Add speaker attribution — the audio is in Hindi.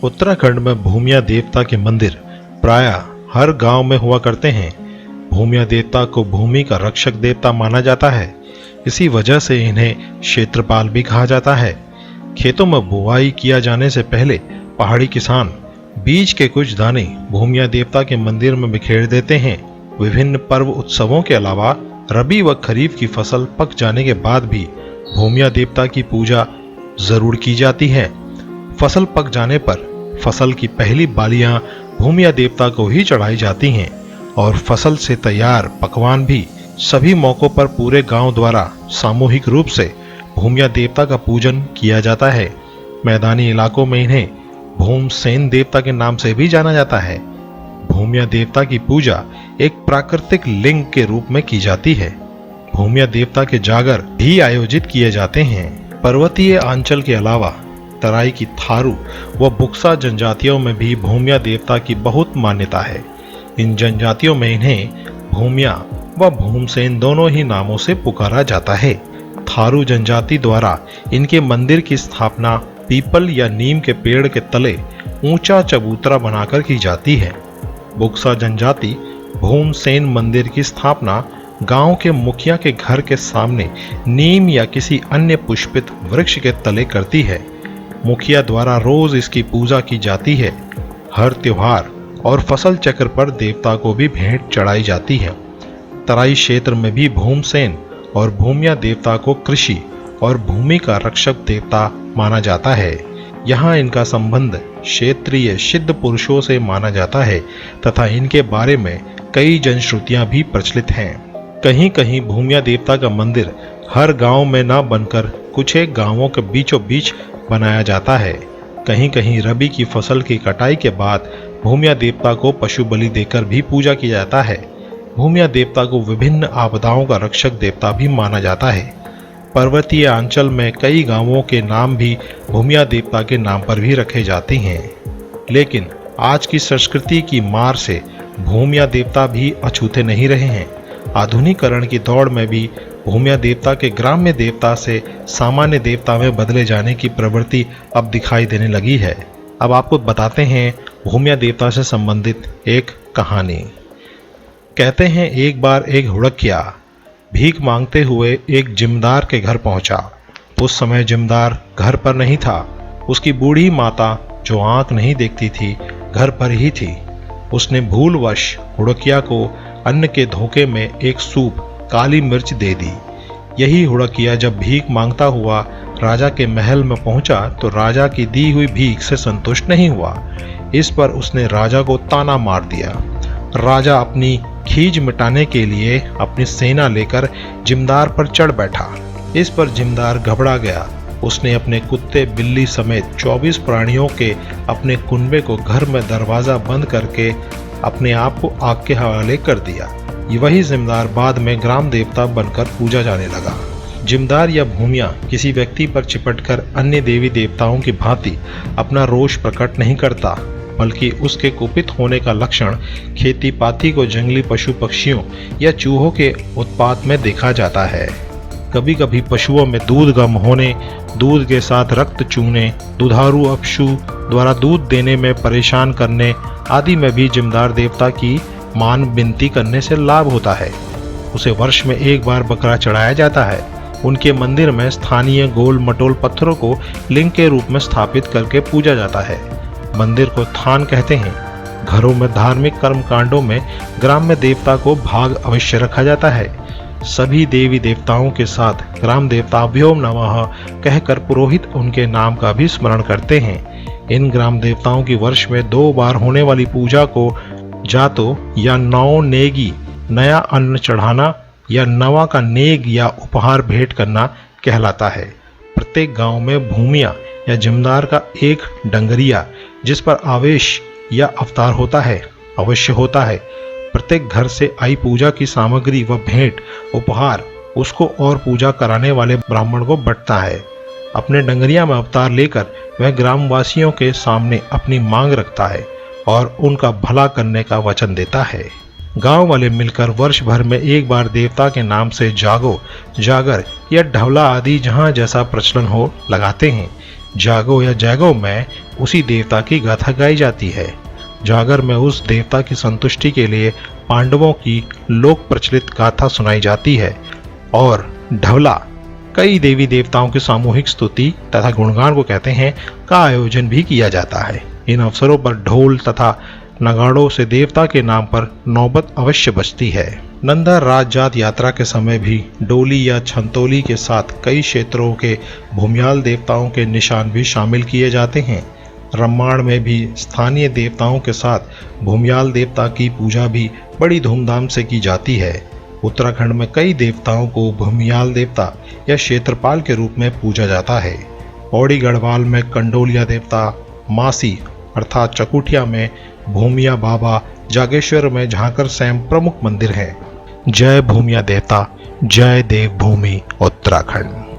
Speaker 1: उत्तराखंड में भूमिया देवता के मंदिर प्रायः हर गांव में हुआ करते हैं। भूमिया देवता को भूमि का रक्षक देवता माना जाता है। इसी वजह से इन्हें क्षेत्रपाल भी कहा जाता है। खेतों में बुवाई किया जाने से पहले पहाड़ी किसान बीज के कुछ दाने भूमिया देवता के मंदिर में बिखेर देते हैं। विभिन्न पर्व उत्सवों के अलावा रबी व खरीफ की फसल पक जाने के बाद भी भूमिया देवता की पूजा जरूर की जाती है। फसल पक जाने पर फसल की पहली बालियां भूमिया देवता को ही चढ़ाई जाती हैं और फसल से तैयार पकवान भी सभी मौकों पर पूरे गांव द्वारा सामूहिक रूप से भूमिया देवता का पूजन किया जाता है। मैदानी इलाकों में इन्हें भूमसेन देवता के नाम से भी जाना जाता है। भूमिया देवता की पूजा एक प्राकृतिक लिंग के रूप में की जाती है। भूमिया देवता के जागर भी आयोजित किए जाते हैं। पर्वतीय अंचल के अलावा तराई की थारू व बुक्सा जनजातियों में भी भूमिया देवता की बहुत मान्यता है। इन जनजातियों में इन्हें भूमिया व भूमसेन दोनों ही नामों से पुकारा जाता है। थारू जनजाति द्वारा इनके मंदिर की स्थापना पीपल या नीम के पेड़ के तले ऊंचा चबूतरा बनाकर की जाती है। बुक्सा जनजाति भूमसेन मंदिर की स्थापना गांव के मुखिया के घर के सामने नीम या किसी अन्य पुष्पित वृक्ष के तले करती है। मुखिया द्वारा रोज इसकी पूजा की जाती है। हर त्योहार और फसल चक्र पर देवता को भी भेंट चढ़ाई जाती है। तराई क्षेत्र में भी भूमसेन और भूमिया देवता को कृषि और भूमि का रक्षक देवता माना जाता है। यहाँ इनका संबंध क्षेत्रीय सिद्ध पुरुषों से माना जाता है तथा इनके बारे में कई जनश्रुतियां भी प्रचलित हैं। कहीं कहीं भूमिया देवता का मंदिर हर गांव में न बनकर कुछ एक गांवों के बीचों बीच बनाया जाता है। कहीं कहीं रबी की फसल की कटाई के बाद भूमिया देवता को पशु बलि देकर भी पूजा किया जाता है। भूमिया देवता को विभिन्न आपदाओं का रक्षक देवता भी माना जाता है। पर्वतीय अंचल में कई गांवों के नाम भी भूमिया देवता के नाम पर भी रखे जाते हैं। लेकिन आज की संस्कृति की मार से भूमिया देवता भी अछूते नहीं रहे हैं। आधुनिकीकरण की दौड़ में भी भूमिया देवता के ग्राम्य देवता से सामान्य देवता में बदले जाने की प्रवृत्ति अब दिखाई देने लगी है। अब आपको बताते हैं भूमिया देवता से संबंधित एक कहानी। कहते हैं एक बार एक हुड़किया भीख मांगते हुए एक जिम्मेदार के घर पहुंचा। उस समय जिम्मेदार घर पर नहीं था। उसकी बूढ़ी माता जो आंख नहीं देखती थी घर पर ही थी। उसने भूलवश हुड़किया को अन्न के धोखे में एक सूप काली मिर्च दे दी। यही हुड़किया जब भीख मांगता हुआ राजा के महल में पहुंचा तो राजा की दी हुई भीख से संतुष्ट नहीं हुआ। इस पर उसने राजा को ताना मार दिया। राजा अपनी खीज मिटाने के लिए अपनी सेना लेकर जिम्मेदार पर चढ़ बैठा। इस पर जिम्मेदार घबरा गया। उसने अपने कुत्ते बिल्ली समेत 24 प्राणियों के अपने कुनबे को घर में दरवाजा बंद करके अपने आप को आग के हवाले कर दिया। वही जिम्मेदार बाद में ग्राम देवता बनकर पूजा जाने लगा। जिम्मेदार या भूमिया किसी व्यक्ति पर चिपटकर अन्य देवी देवताओं की भांति अपना रोष प्रकट नहीं करता, बल्कि उसके कुपित होने का लक्षण खेती पाती को जंगली पशु पक्षियों या चूहों के उत्पात में देखा जाता है। कभी कभी पशुओं में दूध कम होने, दूध के साथ रक्त चूने, दुधारू अपशु द्वारा दूध देने में परेशान करने आदि में भी जिम्मेदार देवता की मान विनती करने से लाभ होता है। उसे वर्ष में एक बार बकरा चढ़ाया जाता है। उनके मंदिर में स्थानीय गोल मटोल पत्थरों को लिंग के रूप में स्थापित करके पूजा जाता है। मंदिर को थान कहते हैं। घरों में धार्मिक कर्म कांडों में ग्राम्य देवता को भाग अवश्य रखा जाता है। सभी देवी देवताओं के साथ ग्राम देवता व्योम नमः कहकर पुरोहित उनके नाम का भी स्मरण करते हैं। इन ग्राम देवताओं की वर्ष में 2 बार होने वाली पूजा को जातो या नौ नेगी नया अन्न चढ़ाना या नवा का नेग या उपहार भेंट करना कहलाता है। प्रत्येक गांव में भूमिया या जिम्मेदार का एक डंगरिया जिस पर आवेश या अवतार होता है अवश्य होता है। प्रत्येक घर से आई पूजा की सामग्री व भेंट उपहार उसको और पूजा कराने वाले ब्राह्मण को बंटता है। अपने डंगरिया में अवतार लेकर वह ग्रामवासियों के सामने अपनी मांग रखता है और उनका भला करने का वचन देता है। गांव वाले मिलकर वर्ष भर में एक बार देवता के नाम से जागो, जागर या ढवला आदि जहां जैसा प्रचलन हो लगाते हैं। जागो या जैगो में उसी देवता की गाथा गाई जाती है। जागर में उस देवता की संतुष्टि के लिए पांडवों की लोक प्रचलित गाथा सुनाई जाती है और ढवला कई देवी देवताओं की सामूहिक स्तुति तथा गुणगान को कहते हैं का आयोजन भी किया जाता है। इन अवसरों पर ढोल तथा नगाड़ों से देवता के नाम पर नौबत अवश्य बजती है। नंदा राजजात यात्रा के समय भी डोली या छंतोली के साथ कई क्षेत्रों के भूमियाल देवताओं के निशान भी शामिल किए जाते हैं। रम्माण में भी स्थानीय देवताओं के साथ भूमियाल देवता की पूजा भी बड़ी धूमधाम से की जाती है। उत्तराखंड में कई देवताओं को भूमियाल देवता या क्षेत्रपाल के रूप में पूजा जाता है। पौड़ी गढ़वाल में कंडोलिया देवता, मासी अर्थात चकुटिया में भूमिया बाबा, जागेश्वर में झांकर सैम प्रमुख मंदिर हैं। जय भूमिया देवता, जय देवभूमि उत्तराखंड।